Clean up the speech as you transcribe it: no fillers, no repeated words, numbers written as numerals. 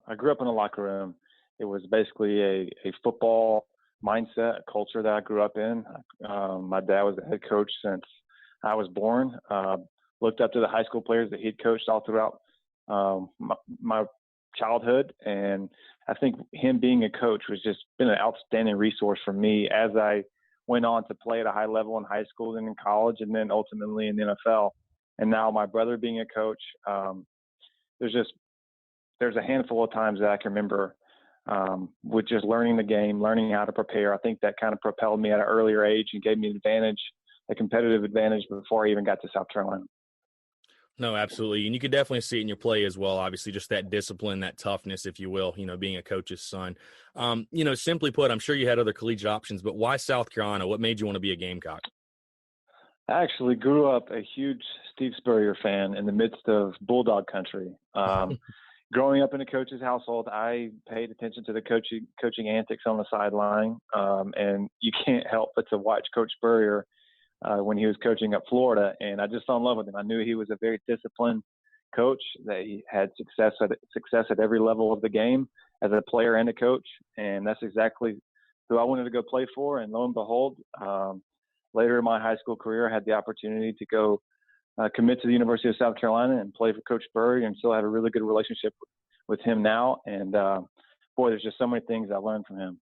I grew up in a locker room. It was basically a football mindset, a culture that I grew up in. My dad was the head coach since I was born. Looked up to the high school players that he'd coached all throughout my childhood, and I think him being a coach was just been an outstanding resource for me as I went on to play at a high level in high school and in college, and then ultimately in the NFL. And now my brother being a coach, there's a handful of times that I can remember with just learning the game, learning how to prepare. I think that kind of propelled me at an earlier age and gave me an advantage, a competitive advantage before I even got to South Carolina. No, absolutely. And you could definitely see it in your play as well. Obviously, just that discipline, that toughness, if you will, being a coach's son. Simply put, I'm sure you had other collegiate options, but why South Carolina? What made you want to be a Gamecock? I actually grew up a huge Steve Spurrier fan in the midst of Bulldog country. Growing up in a coach's household, I paid attention to the coaching antics on the sideline, and you can't help but to watch Coach Spurrier when he was coaching at Florida, and I just fell in love with him. I knew he was a very disciplined coach, that he had success at every level of the game as a player and a coach, and that's exactly who I wanted to go play for. And lo and behold, later in my high school career, I had the opportunity to go commit to the University of South Carolina and play for Coach Spurrier, and still have a really good relationship with him now. And boy, there's just so many things I learned from him.